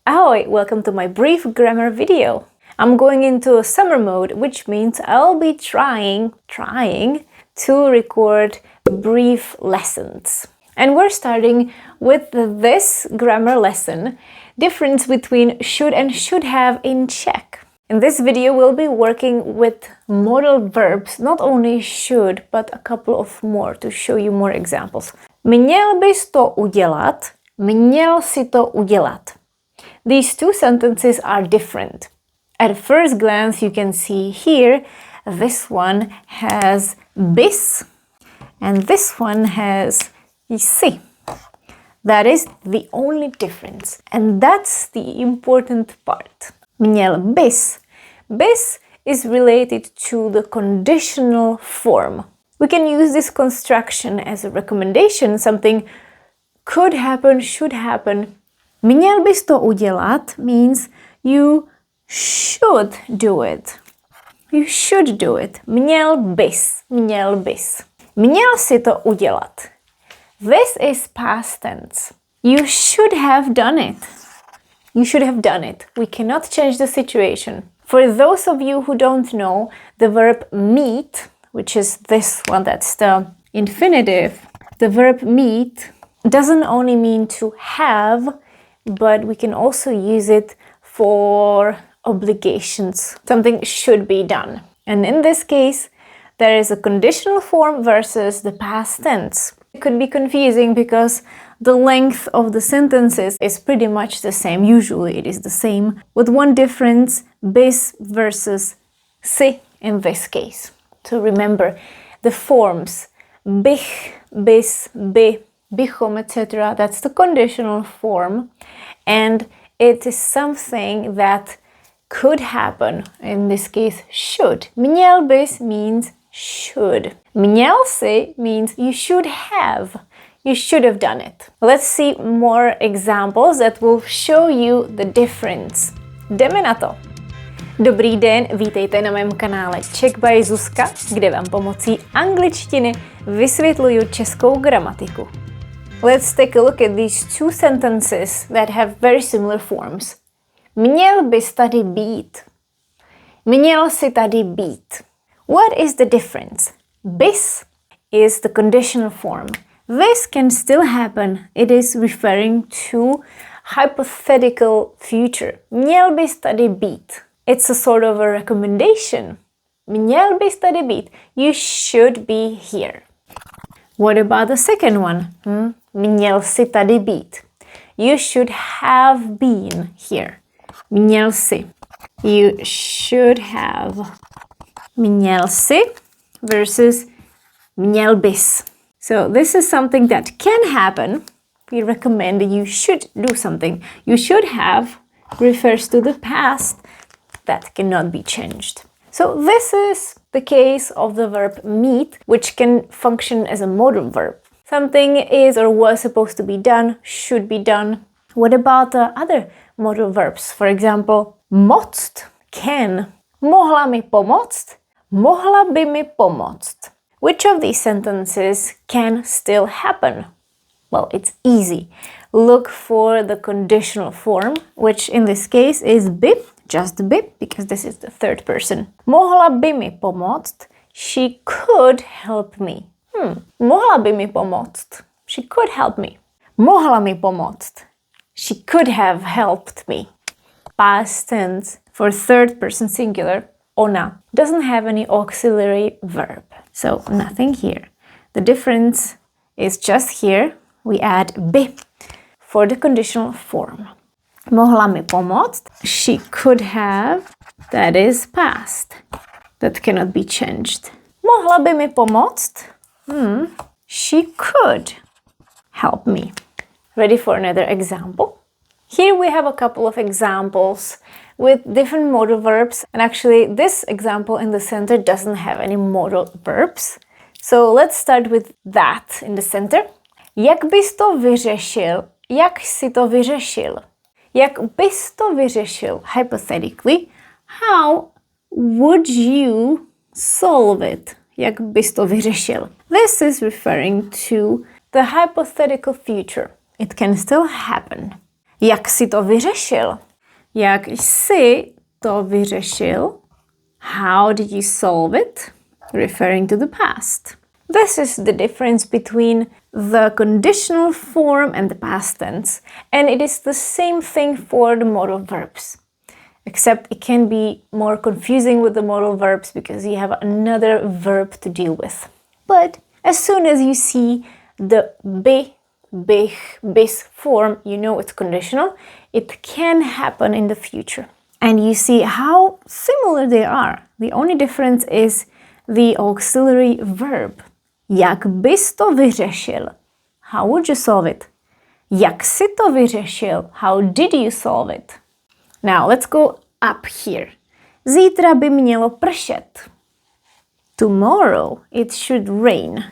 Ahoy! Welcome to my brief grammar video. I'm going into a summer mode, which means I'll be trying to record brief lessons. And we're starting with this grammar lesson, difference between should and should have in Czech. In this video, we'll be working with modal verbs, not only should, but a couple of more to show you more examples. Měl bys to udělat, měl si to udělat. These two sentences are different. At first glance, you can see here, this one has bys, and this one has si. That is the only difference. And that's the important part. Měl bys. Bys is related to the conditional form. We can use this construction as a recommendation, something could happen, should happen. Měl bys to udělat means you should do it. You should do it. Měl bys. Měl bys. Měl si to udělat. This is past tense. You should have done it. You should have done it. We cannot change the situation. For those of you who don't know, the verb meet, which is this one, that's the infinitive, the verb meet doesn't only mean to have, but we can also use it for obligations. Something should be done. And in this case, there is a conditional form versus the past tense. It could be confusing because the length of the sentences is pretty much the same. Usually it is the same, with one difference, bys versus si in this case. So remember the forms, bych, bys, by, bychom, etc. That's the conditional form, and it is something that could happen. In this case, should. Měl bys means should. Měl si means you should have. You should have done it. Let's see more examples that will show you the difference. Jdeme na to. Dobrý den, vítejte na mém kanále Czech by Zuzka, kde vám pomocí angličtiny vysvětluju českou gramatiku. Let's take a look at these two sentences that have very similar forms. Měl bys tady být. Měl si tady být. What is the difference? Bys is the conditional form. This can still happen. It is referring to hypothetical future. Měl bys tady být. It's a sort of a recommendation. Měl bys tady být. You should be here. What about the second one? Měl si tady být. You should have been here. Měl si. You should have. Měl si versus měl bys. So this is something that can happen. We recommend that you should do something. You should have refers to the past that cannot be changed. So this is the case of the verb meet, which can function as a modal verb. Something is or was supposed to be done, should be done. What about the other modal verbs? For example, moct, can. Mohla mi pomoct, mohla by mi pomoct. Which of these sentences can still happen? Well, it's easy. Look for the conditional form, which in this case is by, just by, because this is the third person. Mohla by mi pomoct, she could help me. Mohla by mi pomoct, she could help me. Mohla mi pomoct, she could have helped me. Past tense for third person singular, ona, doesn't have any auxiliary verb. So nothing here. The difference is just here. We add by for the conditional form. Mohla mi pomoct, she could have, that is past. That cannot be changed. Mohla by mi pomoct, she could help me. Ready for another example? Here we have a couple of examples with different modal verbs, and actually this example in the center doesn't have any modal verbs. So let's start with that in the center. Jak bys to vyřešil? Jak si to vyřešil? Jak bys to vyřešil? Hypothetically, how would you solve it? Jak bys to vyřešil? This is referring to the hypothetical future. It can still happen. Jak jsi to vyřešil? Jak jsi to vyřešil? How did you solve it? Referring to the past. This is the difference between the conditional form and the past tense. And it is the same thing for the modal verbs. Except it can be more confusing with the modal verbs because you have another verb to deal with. But as soon as you see the by, bych, bis form, you know it's conditional. It can happen in the future. And you see how similar they are. The only difference is the auxiliary verb. Jak bys to vyřešil? How would you solve it? Jak jsi to vyřešil? How did you solve it? Now let's go up here. Zítra by mělo pršet. Tomorrow it should rain.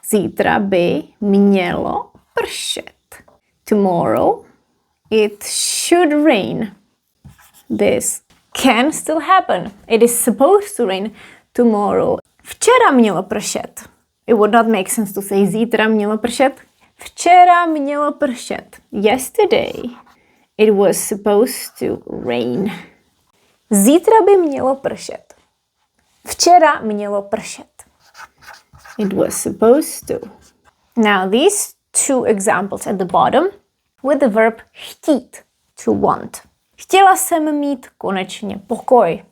Zítra by mělo pršet. Tomorrow it should rain. This can still happen. It is supposed to rain tomorrow. Včera mělo pršet. It would not make sense to say zítra mělo pršet. Včera mělo pršet. Yesterday it was supposed to rain. Zítra by mělo pršet. Včera mělo pršet. It was supposed to. Now these two examples at the bottom with the verb chtít, to want. Chtěla jsem mít konečně pokoj.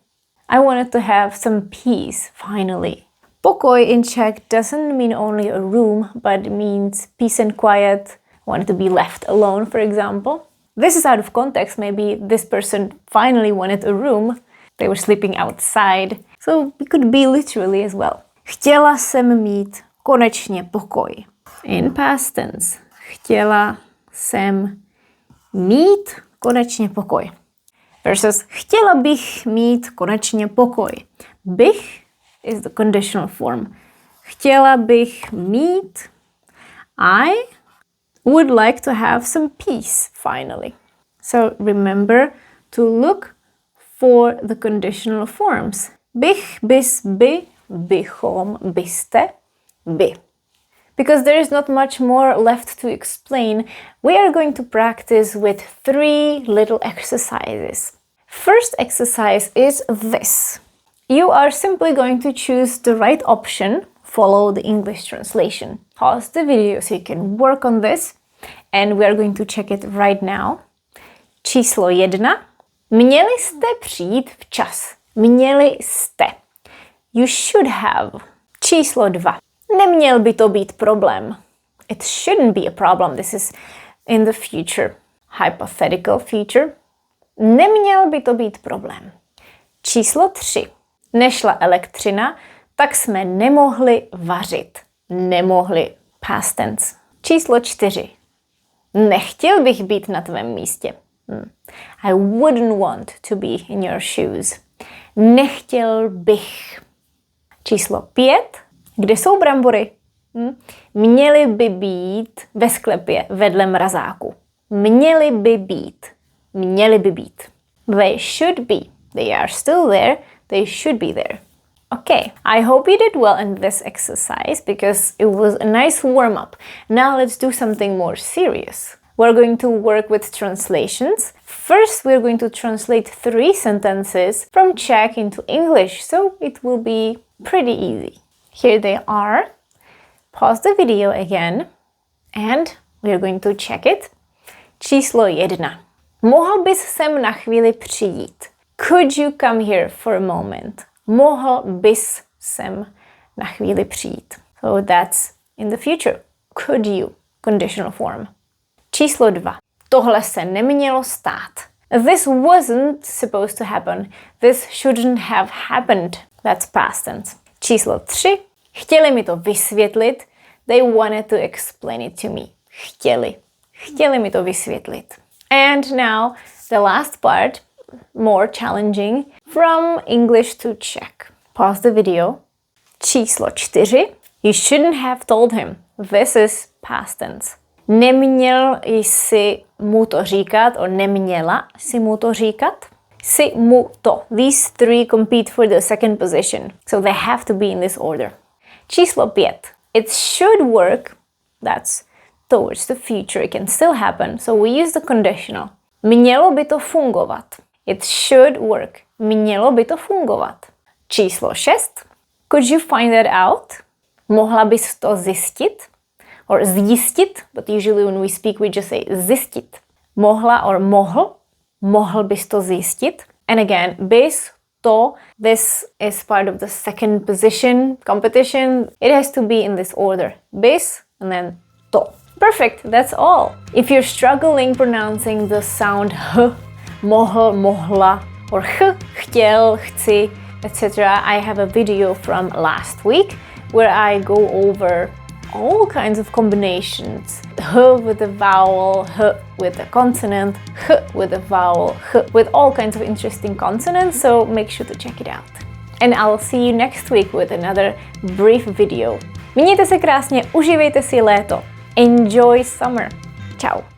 I wanted to have some peace, finally. Pokoj in Czech doesn't mean only a room, but means peace and quiet. Wanted to be left alone, for example. This is out of context. Maybe this person finally wanted a room. They were sleeping outside. So it could be literally as well. Chtěla jsem mít konečně pokoj. In past tense. Chtěla jsem mít konečně pokoj. Versus chtěla bych mít konečně pokoj. Bych is the conditional form. Chtěla bych mít. I would like to have some peace finally. So remember to look for the conditional forms. Bych, bis, by, bychom, byste, by. Because there is not much more left to explain, we are going to practice with 3 little exercises. First exercise is this. You are simply going to choose the right option, follow the English translation. Pause the video so you can work on this, and we are going to check it right now. Číslo 1. Měli jste přijít včas. Měli jste. You should have. Číslo 2. Neměl by to být problém. It shouldn't be a problem. This is in the future. Hypothetical future. Neměl by to být problém. Číslo 3. Nešla elektřina, tak jsme nemohli vařit. Nemohli. Past tense. Číslo 4. Nechtěl bych být na tvém místě. I wouldn't want to be in your shoes. Nechtěl bych. Číslo 5. Kde jsou brambory? Měly by být ve sklepě vedle mrazáku. Měly by být. Měly by být. They should be. They are still there. They should be there. Okay, I hope you did well in this exercise because it was a nice warm-up. Now let's do something more serious. We're going to work with translations. First, we're going to translate 3 sentences from Czech into English, so it will be pretty easy. Here they are. Pause the video again and we're going to check it. Číslo 1. Mohl bys sem na chvíli přijít? Could you come here for a moment? Mohl bys sem na chvíli přijít? So that's in the future. Could you? Conditional form. Číslo 2. Tohle se nemělo stát. This wasn't supposed to happen. This shouldn't have happened. That's past tense. Číslo 3. Chtěli mi to vysvětlit. They wanted to explain it to me. Chtěli. Chtěli mi to vysvětlit. And now the last part, more challenging, from English to Czech. Pause the video. Číslo 4. You shouldn't have told him. This is past tense. Neměl jsi mu to říkat, or neměla si mu to říkat. Si mu to. These 3 compete for the second position, so they have to be in this order. Číslo 5. It should work. That's towards the future. It can still happen. So we use the conditional. Mělo by to fungovat. It should work. Mělo by to fungovat. Číslo 6. Could you find that out? Mohla bys to zjistit? Or zjistit, but usually when we speak we just say zjistit. Mohla or mohl. Mohl bys to zjistit. And again, bys, to, this is part of the second position competition. It has to be in this order. Bys and then to. Perfect, that's all. If you're struggling pronouncing the sound h, mohl, mohla, or ch, chtěl, chci, etc., I have a video from last week where I go over all kinds of combinations. H with a vowel, h with a consonant, h with a vowel, h with all kinds of interesting consonants, so make sure to check it out. And I'll see you next week with another brief video. Mějte se krásně, užívejte si léto. Enjoy summer. Ciao.